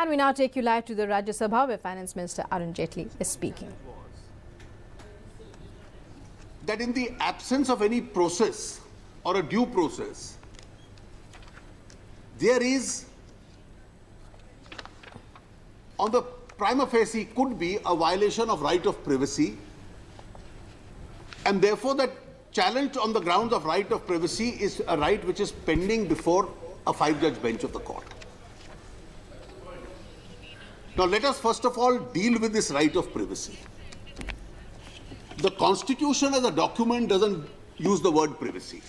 And we now take you live to the Rajya Sabha where Finance Minister Arun Jaitley is speaking. That in the absence of any process or a due process, there is, on the prima facie, could be a violation of right of privacy, and therefore that challenge on the grounds of right of privacy is a right which is pending before a 5-judge bench of the court. Now let us first of all deal with this right of privacy. The Constitution as a document doesn't use the word privacy.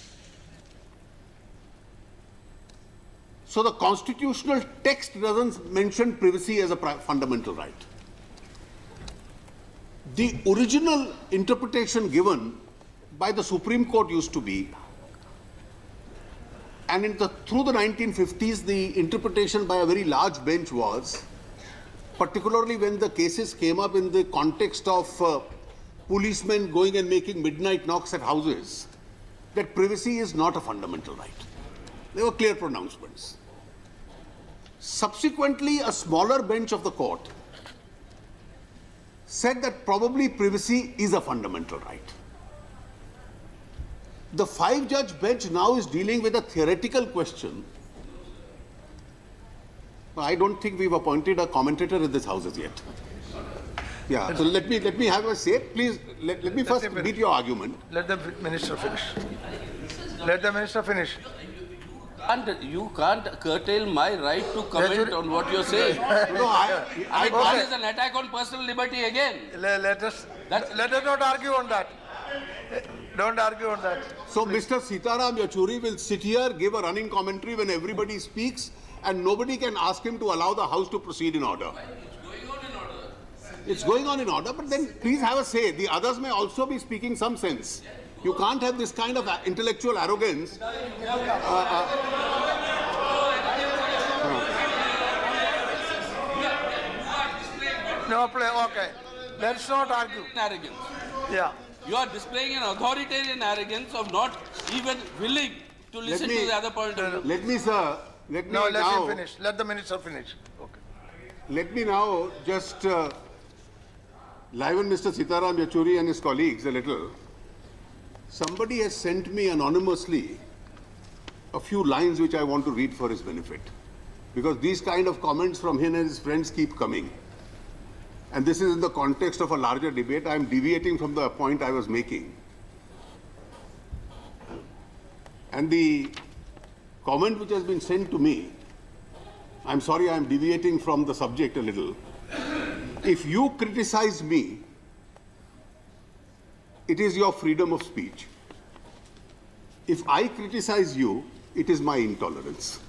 So the constitutional text doesn't mention privacy as a fundamental right. The original interpretation given by the Supreme Court used to be, and through the 1950s, the interpretation by a very large bench was, particularly when the cases came up in the context of policemen going and making midnight knocks at houses, that privacy is not a fundamental right. There were clear pronouncements. Subsequently, a smaller bench of the court said that probably privacy is a fundamental right. The 5-judge bench now is dealing with a theoretical question. I don't think we've appointed a commentator in this house as yet. Yeah, so let me have a say. Please, let me first read your argument. Let the minister finish. Let the minister finish. You can't curtail my right to comment on what you're saying. No, That is an attack on personal liberty again. Let us not argue on that. Don't argue on that. So Mr. Sitaram Yechury will sit here, give a running commentary when everybody speaks, and nobody can ask him to allow the House to proceed in order. It's going on in order, but then please have a say. The others may also be speaking some sense. You can't have this kind of intellectual arrogance. No play. Okay. Let's not argue. Arrogance. Yeah. You are displaying an authoritarian arrogance of not even willing to listen to the other point of view. Let me, sir. Let him finish. Let the minister finish. Okay. Let me now just liven Mr. Sitaram Yechury and his colleagues a little. Somebody has sent me anonymously a few lines which I want to read for his benefit, because these kind of comments from him and his friends keep coming. And this is in the context of a larger debate. I am deviating from the point I was making. And the comment which has been sent to me, I'm sorry, I am deviating from the subject a little. If you criticize me, it is your freedom of speech. If I criticize you, it is my intolerance.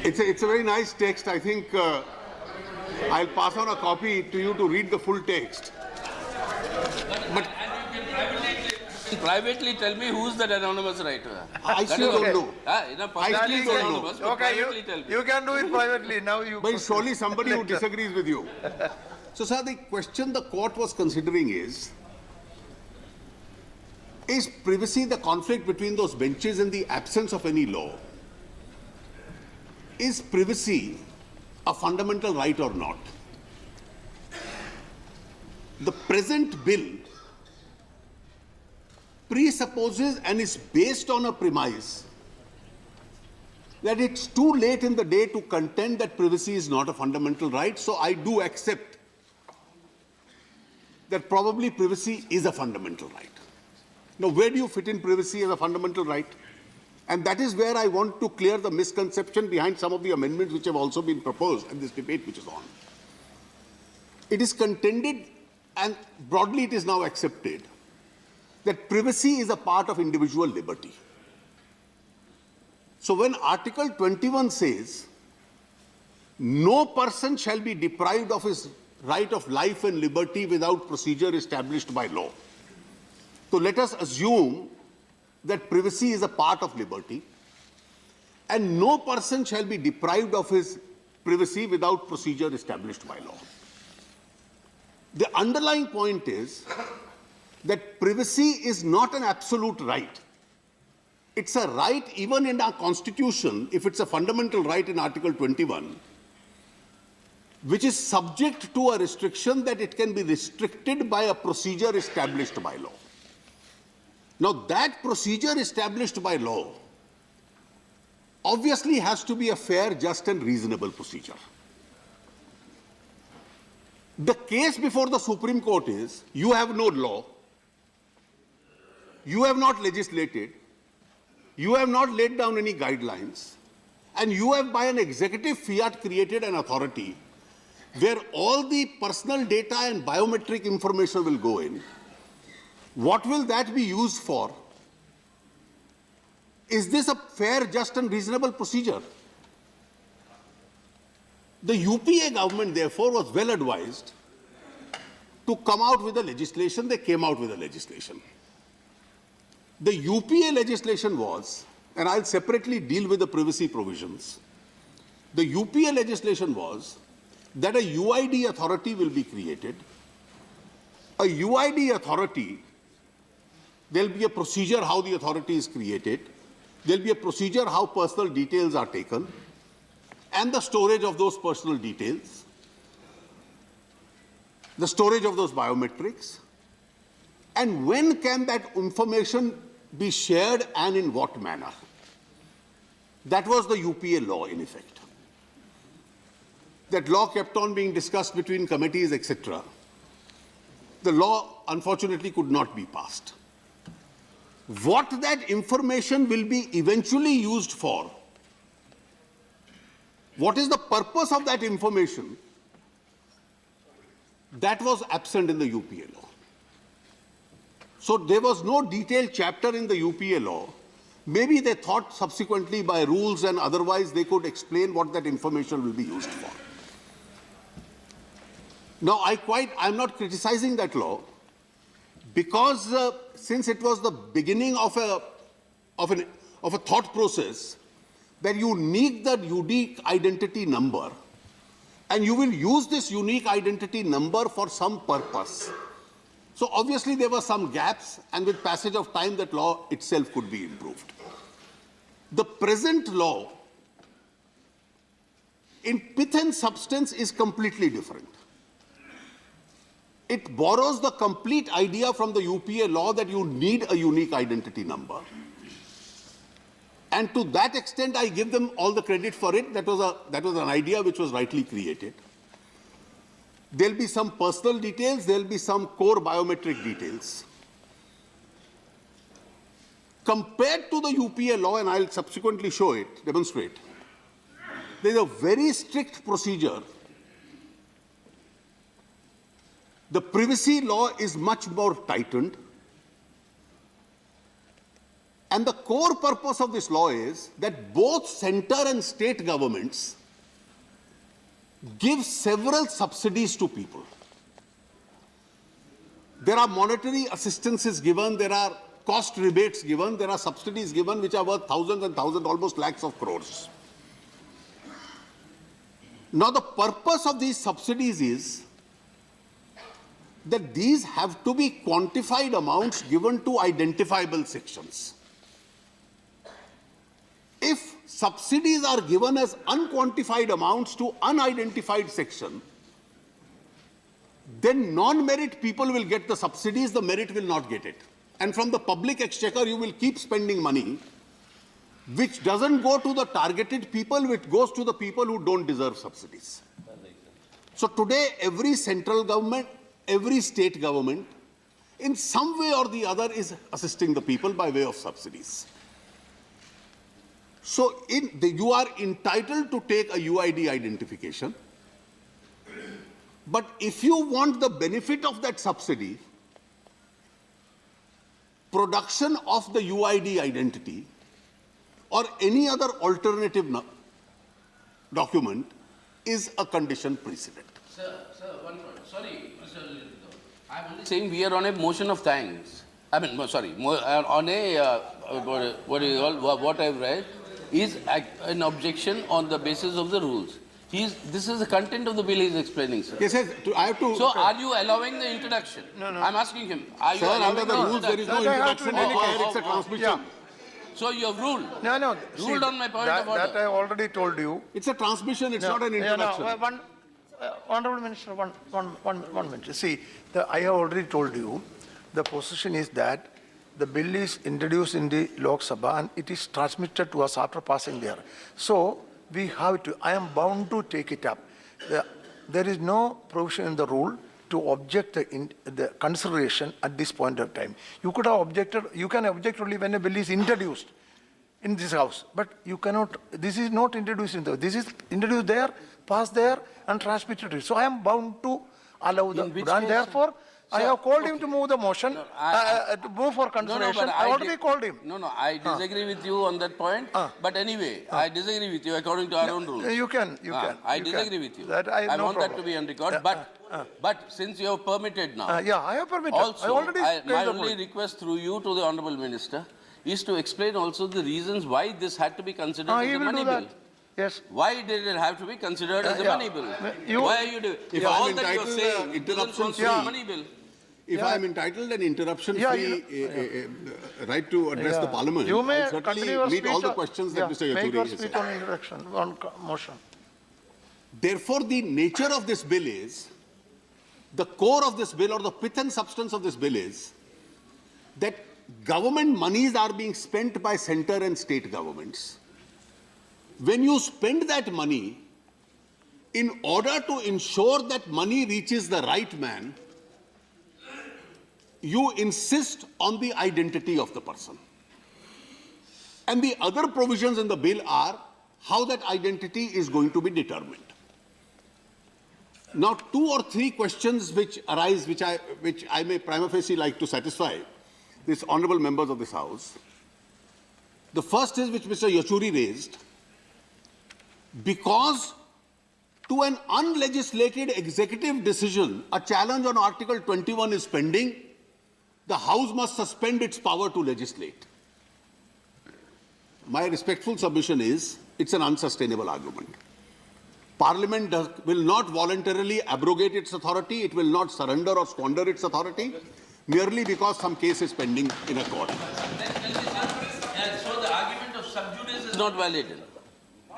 It's a very nice text. I think I'll pass on a copy to you to read the full text. But privately tell me who's that anonymous writer. I still don't know. I still don't know. Okay, you can do it privately. Now you. But surely somebody who disagrees with you. So, sir, the question the court was considering is privacy the conflict between those benches in the absence of any law? Is privacy a fundamental right or not? The present bill presupposes and is based on a premise that it's too late in the day to contend that privacy is not a fundamental right. So I do accept that probably privacy is a fundamental right. Now, where do you fit in privacy as a fundamental right? And that is where I want to clear the misconception behind some of the amendments which have also been proposed in this debate which is on. It is contended, and broadly it is now accepted, that privacy is a part of individual liberty. So when Article 21 says, no person shall be deprived of his right of life and liberty without procedure established by law. So let us assume that privacy is a part of liberty, and no person shall be deprived of his privacy without procedure established by law. The underlying point is that privacy is not an absolute right. It's a right even in our constitution, if it's a fundamental right in Article 21, which is subject to a restriction that it can be restricted by a procedure established by law. Now, that procedure established by law obviously has to be a fair, just, and reasonable procedure. The case before the Supreme Court is you have no law, you have not legislated, you have not laid down any guidelines, and you have by an executive fiat created an authority where all the personal data and biometric information will go in. What will that be used for? Is this a fair, just, and reasonable procedure? The UPA government, therefore, was well advised to come out with a legislation. They came out with a legislation. The UPA legislation was, and I'll separately deal with the privacy provisions. The UPA legislation was that a UID authority will be created. A UID authority, there'll be a procedure how the authority is created. There'll be a procedure how personal details are taken and the storage of those personal details, the storage of those biometrics, and when can that information be shared and in what manner. That was the UPA law in effect. That law kept on being discussed between committees, etc. The law, unfortunately, could not be passed. What that information will be eventually used for, what is the purpose of that information, that was absent in the UPA law. So there was no detailed chapter in the UPA law. Maybe they thought subsequently by rules and otherwise they could explain what that information will be used for. Now, I'm not criticizing that law because since it was the beginning of a thought process that you need the unique identity number and you will use this unique identity number for some purpose. So obviously there were some gaps, and with passage of time that law itself could be improved. The present law in pith and substance is completely different. It borrows the complete idea from the UPA law that you need a unique identity number. And to that extent, I give them all the credit for it. That was an idea which was rightly created. There'll be some personal details, there'll be some core biometric details. Compared to the UPA law, and I'll subsequently show it, demonstrate, there's a very strict procedure. The privacy law is much more tightened. And the core purpose of this law is that both center and state governments give several subsidies to people. There are monetary assistances given, there are cost rebates given, there are subsidies given which are worth thousands and thousands, almost lakhs of crores. Now the purpose of these subsidies is that these have to be quantified amounts given to identifiable sections. If subsidies are given as unquantified amounts to unidentified section, then non-merit people will get the subsidies, the merit will not get it. And from the public exchequer, you will keep spending money, which doesn't go to the targeted people, which goes to the people who don't deserve subsidies. So today, every central government, every state government, in some way or the other, is assisting the people by way of subsidies. So you are entitled to take a UID identification, but if you want the benefit of that subsidy, production of the UID identity or any other alternative document is a condition precedent. Sir, one point. Sorry, Mr. I'm only saying we are on a motion of thanks. I mean, sorry, on a, what do you call, what I've read is an objection on the basis of the rules. This is the content of the bill he's explaining, sir. Yes, yes, I have to. So are you allowing the introduction? No, no. I'm asking him. Are you Sir, under allowing the rules, there is no That I have to introduction indicate. required, it's a transmission. Yeah. So you have ruled. No. Ruled on my point of order. That I already told you. It's a transmission, it's No, not an introduction. One, Honorable Minister, one minute. See, I have already told you, the position is that the bill is introduced in the Lok Sabha and it is transmitted to us after passing there. So we have to, I am bound to take it up. There is no provision in the rule to object the consideration at this point of time. You could have objected, you can object only when a bill is introduced in this house, but you cannot, this is not introduced in this is introduced there, passed there and transmitted. So I am bound to allow the, and therefore I have called him to move the motion, to move for consideration. but I already called him. No, I disagree with you on that point. But anyway, I disagree with you according to our own rules. You can. I disagree with you. That I want problem. that to be on record. But since you have permitted now, Yeah, I have permitted. also, I already my the only point. request through you to the Honourable Minister is to explain also the reasons why this had to be considered as He a will money do that. bill. Yes. Why did it have to be considered as a yeah. money bill? You- Why are you doing? If all I'm that you're entitled, saying doesn't interruption constitute free. a money bill. If I am entitled an interruption-free right to address the parliament, You may I'll continue certainly your meet speech. all the questions that Mr. Make your Yachuri has speech said. on introduction, on motion. Therefore, the nature of this bill is, the core of this bill or the pith and substance of this bill is that government monies are being spent by centre and state governments. When you spend that money, in order to ensure that money reaches the right man, you insist on the identity of the person. And the other provisions in the bill are how that identity is going to be determined. Now, 2 or 3 questions which arise, which I may prima facie like to satisfy these honourable members of this House. The first is which Mr. Yachuri raised. Because to an unlegislated executive decision, a challenge on Article 21 is pending, the House must suspend its power to legislate. My respectful submission is, it's an unsustainable argument. Parliament will not voluntarily abrogate its authority, it will not surrender or squander its authority, merely because some case is pending in a court. So the argument of sub judice is not valid.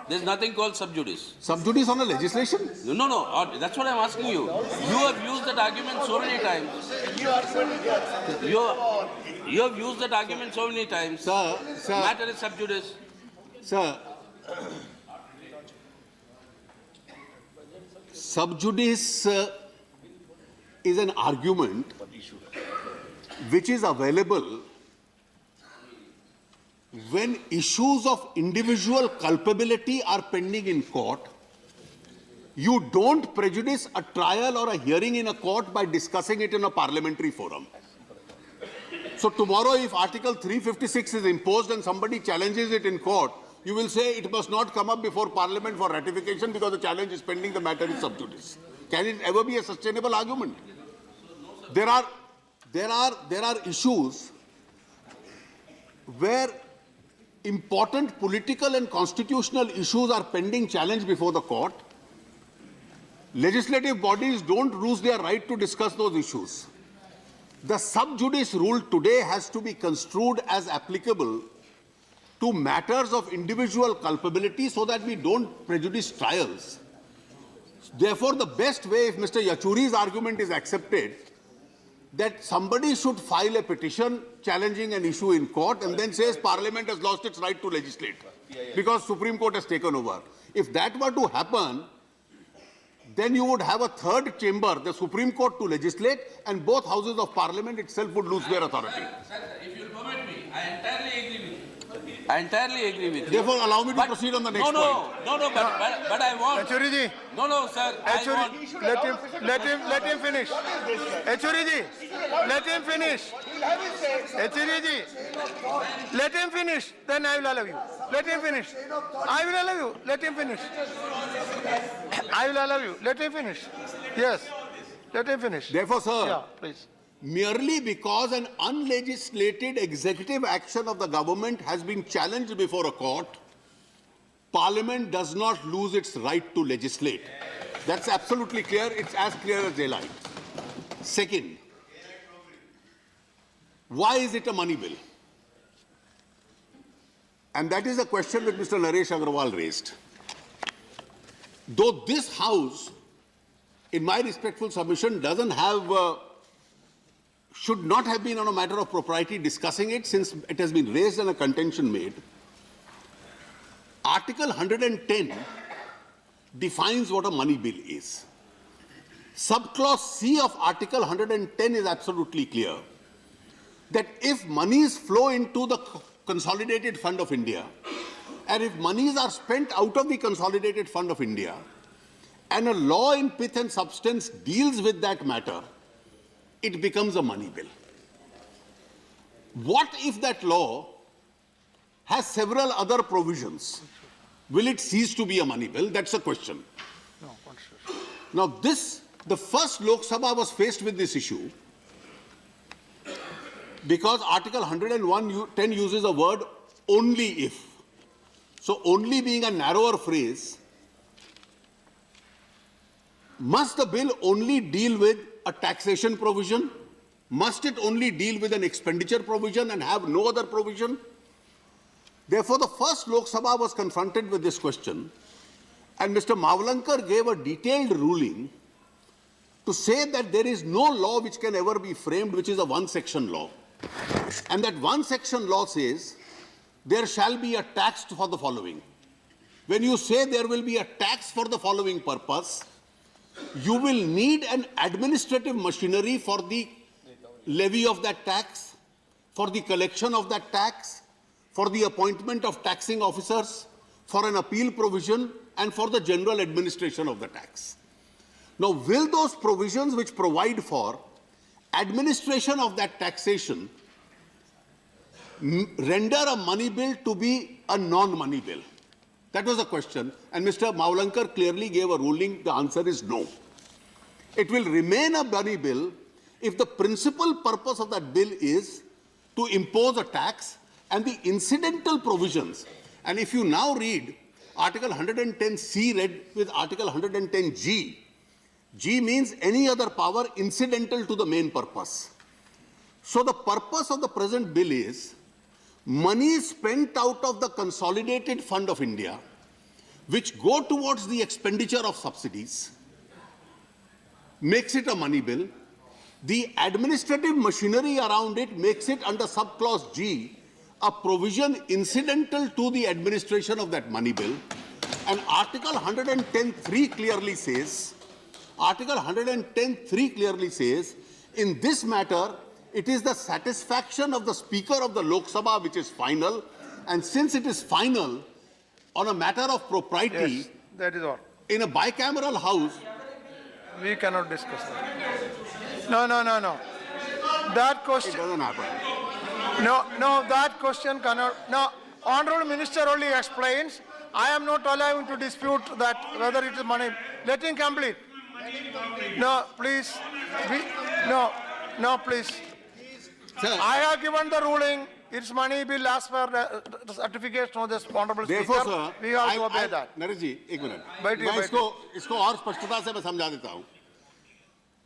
There's nothing called sub judice. Sub judice on a legislation? No, that's what I'm asking you. You have used that argument so many times. You have used that argument so many times. Sir, Matter is sub judice. Sir, sub judice is an argument which is available when issues of individual culpability are pending in court. You don't prejudice a trial or a hearing in a court by discussing it in a parliamentary forum. So tomorrow, if Article 356 is imposed and somebody challenges it in court, you will say it must not come up before Parliament for ratification because the challenge is pending, the matter is sub judice. Can it ever be a sustainable argument? There are issues where important political and constitutional issues are pending challenge before the court. Legislative bodies don't lose their right to discuss those issues. The sub judice rule today has to be construed as applicable to matters of individual culpability so that we don't prejudice trials. Therefore, the best way, if Mr. Yachuri's argument is accepted, that somebody should file a petition challenging an issue in court and then says Parliament has lost its right to legislate because Supreme Court has taken over. If that were to happen, then you would have a third chamber, the Supreme Court, to legislate, and both houses of Parliament itself would lose their authority. Sir, if you'll permit me, I entirely agree with you. I entirely agree with you. Therefore, allow me to proceed on the next point. But I want. Yachuri ji. No, sir. Let him finish. Yachuri ji, let him finish. Yachuri ji, let him finish. Then I will allow you. Let him finish. I will allow you. Let him finish. I will allow you. Let him finish. Yes. Let him finish. Therefore, sir, Yeah, please. merely because an unlegislated executive action of the government has been challenged before a court, Parliament does not lose its right to legislate. That's absolutely clear. It's as clear as daylight. Second, why is it a money bill? And that is a question that Mr. Naresh Agrawal raised. Though this House, in my respectful submission, doesn't have, should not have been on a matter of propriety discussing it since it has been raised and a contention made, Article 110 defines what a money bill is. Subclause C of Article 110 is absolutely clear that if monies flow into the Consolidated Fund of India, and if monies are spent out of the Consolidated Fund of India, and a law in pith and substance deals with that matter, it becomes a money bill. What if that law has several other provisions? Will it cease to be a money bill? That's a question. Now, the first Lok Sabha was faced with this issue because Article 110 uses a word only if. So, only being a narrower phrase, must the bill only deal with a taxation provision? Must it only deal with an expenditure provision and have no other provision? Therefore, the first Lok Sabha was confronted with this question, and Mr. Mavlankar gave a detailed ruling to say that there is no law which can ever be framed which is a one-section law. And that one-section law says there shall be a tax for the following. When you say there will be a tax for the following purpose, you will need an administrative machinery for the levy of that tax, for the collection of that tax, for the appointment of taxing officers, for an appeal provision, and for the general administration of the tax. Now, will those provisions which provide for administration of that taxation render a money bill to be a non-money bill? That was the question, and Mr. Mavlankar clearly gave a ruling. The answer is no. It will remain a money bill if the principal purpose of that bill is to impose a tax and the incidental provisions. And if you now read Article 110C read with Article 110G, G means any other power incidental to the main purpose. So the purpose of the present bill is money spent out of the Consolidated Fund of India, which go towards the expenditure of subsidies, makes it a money bill. The administrative machinery around it makes it under subclause G a provision incidental to the administration of that money bill. And Article 110.3 clearly says, in this matter, it is the satisfaction of the Speaker of the Lok Sabha which is final, and since it is final on a matter of propriety, Yes, that is all. in a bicameral house, We cannot discuss that. No. That it question, doesn't happen. no, that question cannot. No, Honorable Minister only explains. I am not allowing to dispute that whether it is money. Let him complete. No, please. No, please. Sir, I have given the ruling. It's money bill as per the certification of this Honorable therefore, Speaker. sir, We have to obey that. Naresh जी, एक minute, बैठिए, मैं इसको और स्पष्टता से मैं समझा देता हूं.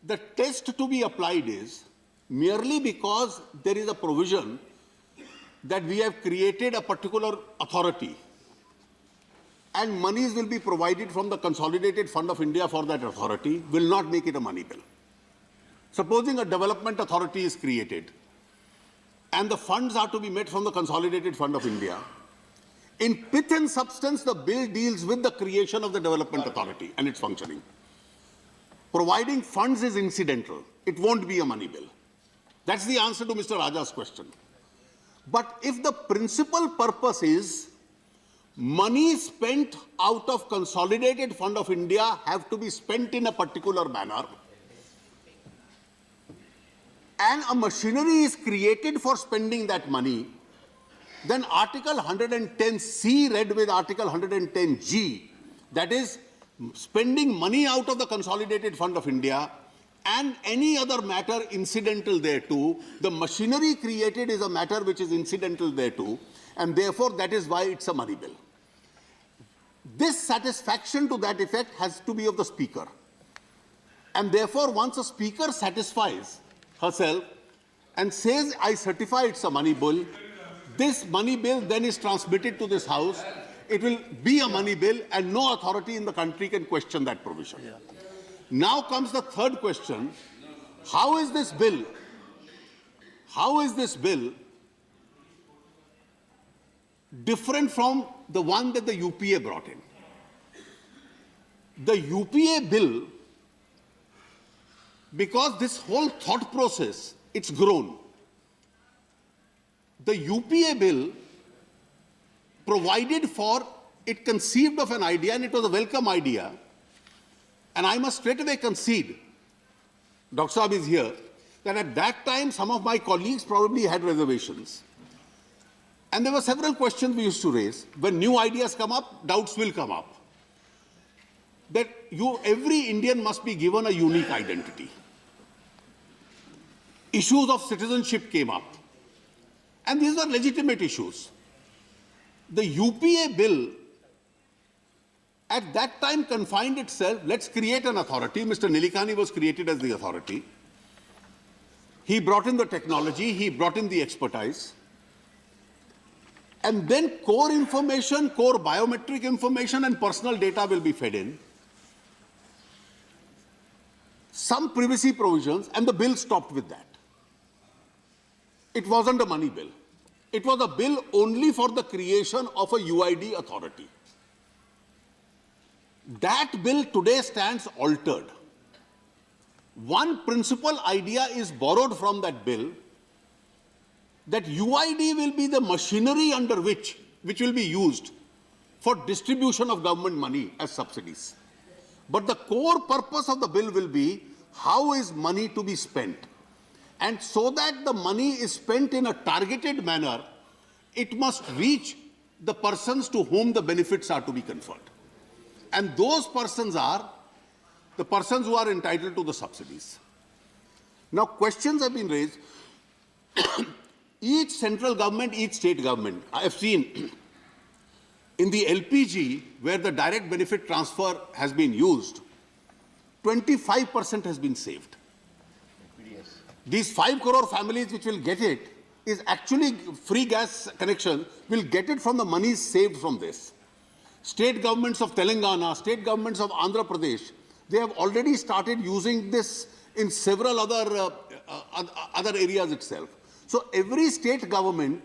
The test to be applied is merely because there is a provision that we have created a particular authority and monies will be provided from the Consolidated Fund of India for that authority will not make it a money bill. Supposing a development authority is created and the funds are to be met from the Consolidated Fund of India, in pith and substance, the bill deals with the creation of the development authority and its functioning. Providing funds is incidental. It won't be a money bill. That's the answer to Mr. Raja's question. But if the principal purpose is money spent out of Consolidated Fund of India have to be spent in a particular manner, and a machinery is created for spending that money, then Article 110C read with Article 110G, that is spending money out of the Consolidated Fund of India and any other matter incidental thereto, the machinery created is a matter which is incidental thereto, and therefore that is why it's a money bill. This satisfaction to that effect has to be of the speaker. And therefore, once a speaker satisfies herself and says, I certify it's a money bill, this money bill then is transmitted to this House. It will be a money bill and no authority in the country can question that provision. Yeah. Now comes the third question. How is this bill different from the one that the UPA brought in? The UPA bill, because this whole thought process, it's grown. The UPA bill provided for, it conceived of an idea, and it was a welcome idea. And I must straight away concede, Dr. Saab is here, that at that time some of my colleagues probably had reservations. And there were several questions we used to raise. When new ideas come up, doubts will come up. That every Indian must be given a unique identity. Issues of citizenship came up. And these are legitimate issues. The UPA bill at that time confined itself, let's create an authority. Mr. Nilikani was created as the authority. He brought in the technology, he brought in the expertise. And then core information, core biometric information and personal data will be fed in. Some privacy provisions, and the bill stopped with that. It wasn't a money bill. It was a bill only for the creation of a UID authority. That bill today stands altered. One principal idea is borrowed from that bill, that UID will be the machinery under which will be used for distribution of government money as subsidies. But the core purpose of the bill will be how is money to be spent. And so that the money is spent in a targeted manner, it must reach the persons to whom the benefits are to be conferred. And those persons are the persons who are entitled to the subsidies. Now, questions have been raised. Each central government, each state government, I have seen in the LPG, where the direct benefit transfer has been used, 25% has been saved. These 5 crore families which will get it is actually free gas connection, will get it from the money saved from this. State governments of Telangana, state governments of Andhra Pradesh, they have already started using this in several other areas itself. So every state government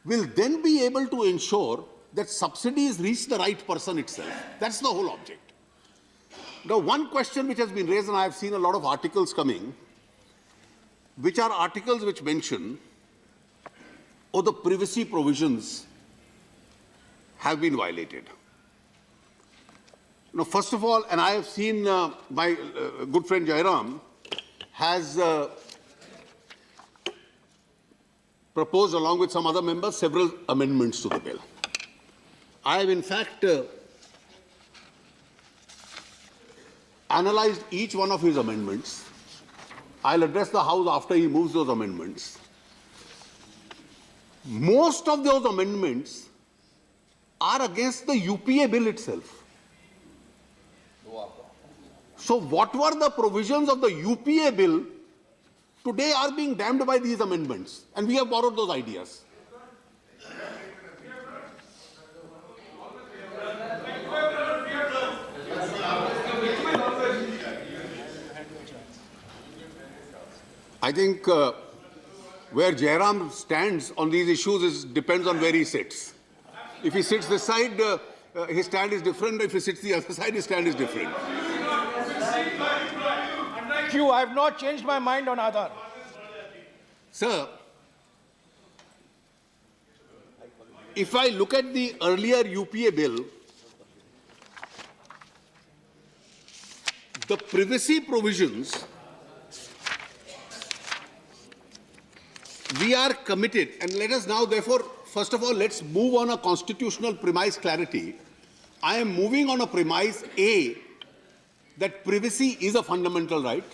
will then be able to ensure that subsidies reach the right person itself. That's the whole object. Now, one question which has been raised, and I have seen a lot of articles coming, which are articles which mention, oh, the privacy provisions have been violated. Now, first of all, and I have seen my good friend Jairam has proposed, along with some other members, several amendments to the bill. I have, in fact, analyzed each one of his amendments. I'll address the House after he moves those amendments. Most of those amendments are against the UPA bill itself. So what were the provisions of the UPA bill today are being damned by these amendments, and we have borrowed those ideas. I think where Jairam stands on these issues depends on where he sits. If he sits this side, his stand is different. If he sits the other side, his stand is different. Thank you. I have not changed my mind on Aadhaar. Sir, if I look at the earlier UPA bill, the privacy provisions, we are committed, and let us now, therefore, first of all, let's move on a constitutional premise clarity. I am moving on a premise A, that privacy is a fundamental right,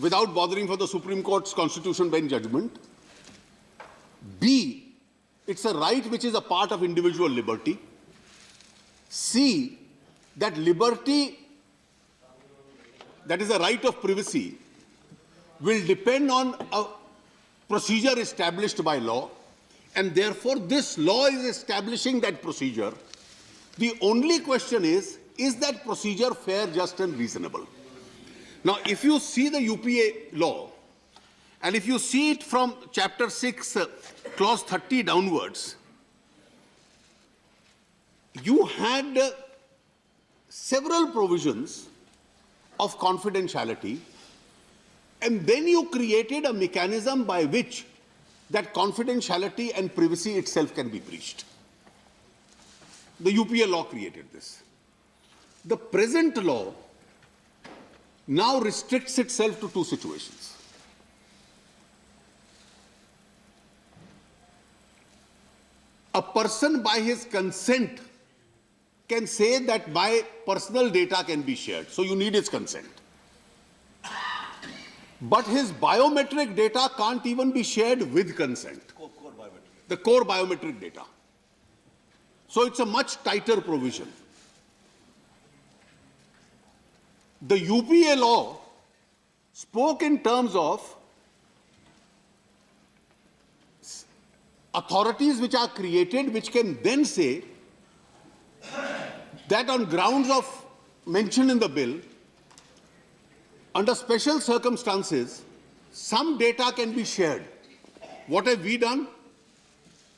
without bothering for the Supreme Court's constitution bench judgment. B, it's a right which is a part of individual liberty. see that liberty, that is a right of privacy, will depend on a procedure established by law, and therefore this law is establishing that procedure. The only question is that procedure fair, just and reasonable? Now, if you see the UPA law, and if you see it from chapter 6, clause 30 downwards, you had several provisions of confidentiality, and then you created a mechanism by which that confidentiality and privacy itself can be breached. The UPA law created this. The present law now restricts itself to two situations. A person by his consent can say that my personal data can be shared, so you need his consent. But his biometric data can't even be shared with consent. The core biometric data. So it's a much tighter provision. The UPA law spoke in terms of authorities which are created, which can then say that on grounds of mention in the bill, under special circumstances, some data can be shared. What have we done?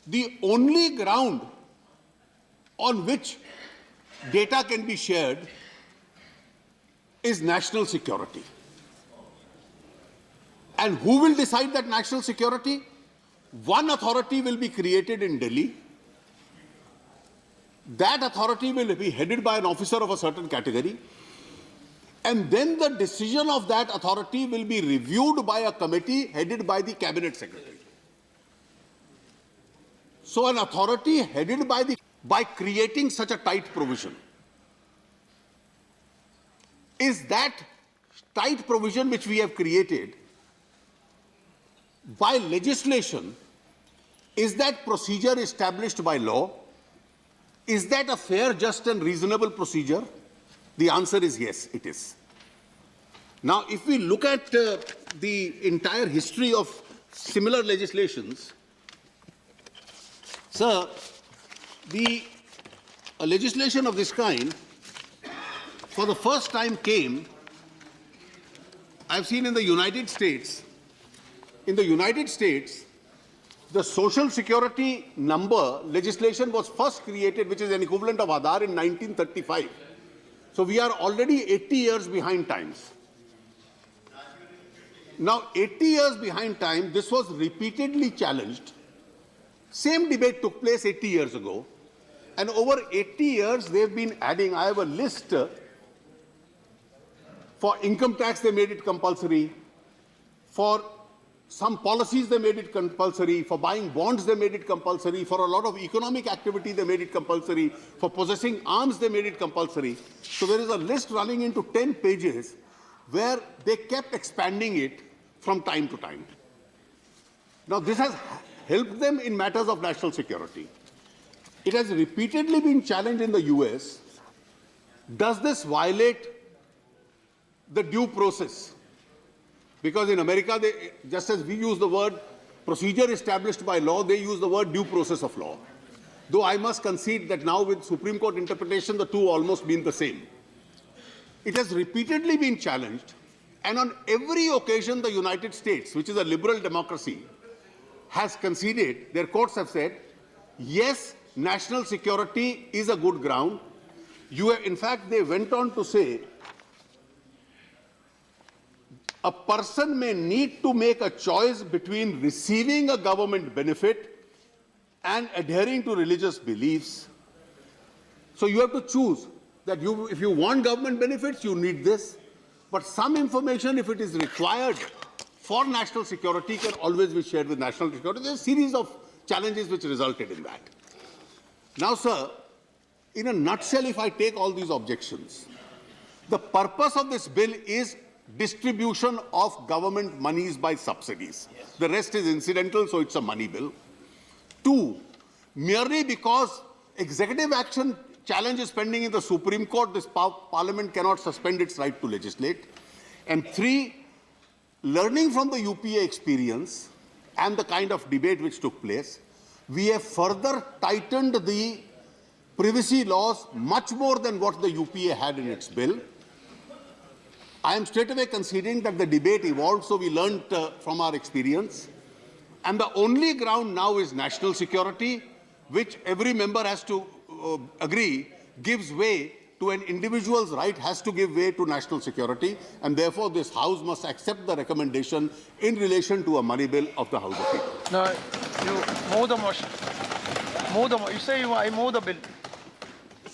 The only ground on which data can be shared is national security. And who will decide that national security? One authority will be created in Delhi. That authority will be headed by an officer of a certain category. And then the decision of that authority will be reviewed by a committee headed by the cabinet secretary. So an authority headed by creating such a tight provision, is that tight provision which we have created by legislation, is that procedure established by law? Is that a fair, just and reasonable procedure? The answer is yes, it is. Now, if we look at the entire history of similar legislations, sir, a legislation of this kind for the first time came, I've seen in the United States. In the United States, the Social Security number legislation was first created, which is an equivalent of Aadhaar, in 1935. So we are already 80 years behind times. Now, 80 years behind time, this was repeatedly challenged. Same debate took place 80 years ago. And over 80 years, they've been adding. I have a list. For income tax, they made it compulsory. For some policies, they made it compulsory. For buying bonds, they made it compulsory. For a lot of economic activity, they made it compulsory. For possessing arms, they made it compulsory. So there is a list running into 10 pages where they kept expanding it from time to time. Now, this has helped them in matters of national security. It has repeatedly been challenged in the US. Does this violate the due process? Because in America, just as we use the word procedure established by law, they use the word due process of law. Though I must concede that now with Supreme Court interpretation, the two almost mean the same. It has repeatedly been challenged, and on every occasion the United States, which is a liberal democracy, has conceded. Their courts have said, yes, national security is a good ground. In fact, they went on to say, a person may need to make a choice between receiving a government benefit and adhering to religious beliefs. So you have to choose that if you want government benefits, you need this. But some information, if it is required for national security, can always be shared with national security. There's a series of challenges which resulted in that. Now, sir, in a nutshell, if I take all these objections, the purpose of this bill is distribution of government monies by subsidies. Yes. The rest is incidental, so it's a money bill. Two, merely because executive action challenge is pending in the Supreme Court. This Parliament cannot suspend its right to legislate. And 3, learning from the UPA experience and the kind of debate which took place, we have further tightened the privacy laws much more than what the UPA had in its bill. I am straight away conceding that the debate evolved, so we learned from our experience. And the only ground now is national security, which every member has to agree gives way to an individual's right, has to give way to national security, and therefore this House must accept the recommendation in relation to a money bill of the House of People. No, you move the motion. You say I move the bill.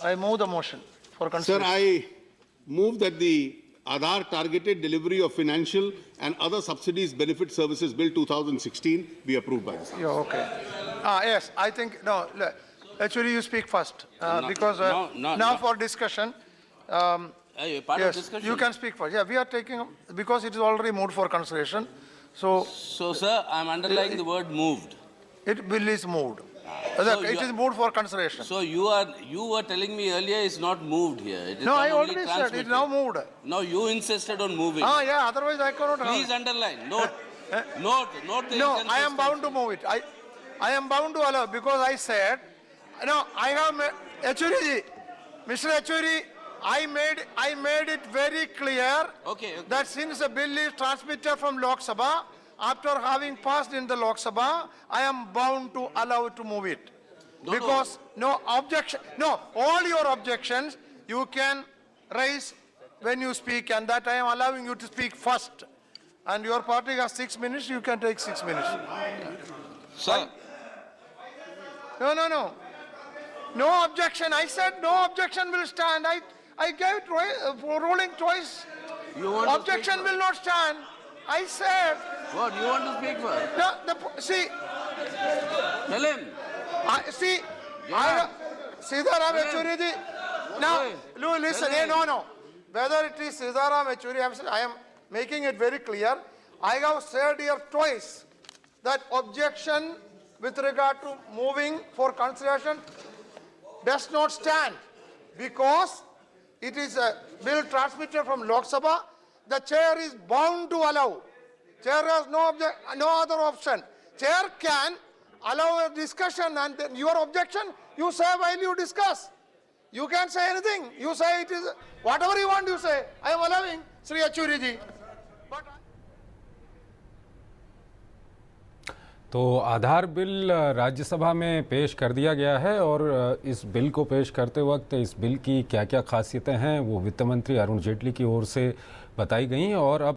I move the motion for Sir, consideration. I move that the Aadhaar Targeted Delivery of Financial and Other Subsidies Benefit Services Bill 2016 be approved by the House. Yeah, okay. Yes, I think, no, actually you speak first, because now for discussion, Part of yes, discussion. you can speak first. Yeah, we are taking, because it is already moved for consideration, so So, sir, I'm underlying the word moved. bill is moved. So It is moved for consideration. So you were telling me earlier it's not moved here. It is No, not I only already said, transmitted. it's now moved. No, you insisted on moving. Yeah, otherwise I cannot. Please underline. Note the No, I am bound to move it. I am bound to allow, because I said, no, I have, Achuri, Mr. Achuri, I made it very clear Okay. that since the bill is transmitted from Lok Sabha, after having passed in the Lok Sabha, I am bound to allow to move it. Because no objection, no, all your objections you can raise when you speak, and that I am allowing you to speak first. And your party has 6 minutes, you can take 6 minutes. Sir, No. No objection. I said no objection will stand. I gave ruling twice. you want to Objection speak will not stand. I said, first? What? You want to speak first? no, see, Tell him. Sitaram Yechury ji. Now, Okay. listen, no. Whether it is Sitaram Yechury, I am making it very clear. I have said here twice that objection with regard to moving for consideration does not stand, because it is a bill transmitted from Lok Sabha. The chair is bound to allow. Chair has no other option. Chair can allow a discussion, and then your objection, you say while you discuss. You can't say anything. You say it is, whatever you want you say. I am allowing, Sri Achuri ji. But तो आधार bill Rajya Sabha में पेश कर दिया गया है, और इस bill को पेश करते वक्त इस बिल की क्या क्या खासियतें हैं वो वित्त मंत्री अरुण जेटली की ओर से बताई गई, और अब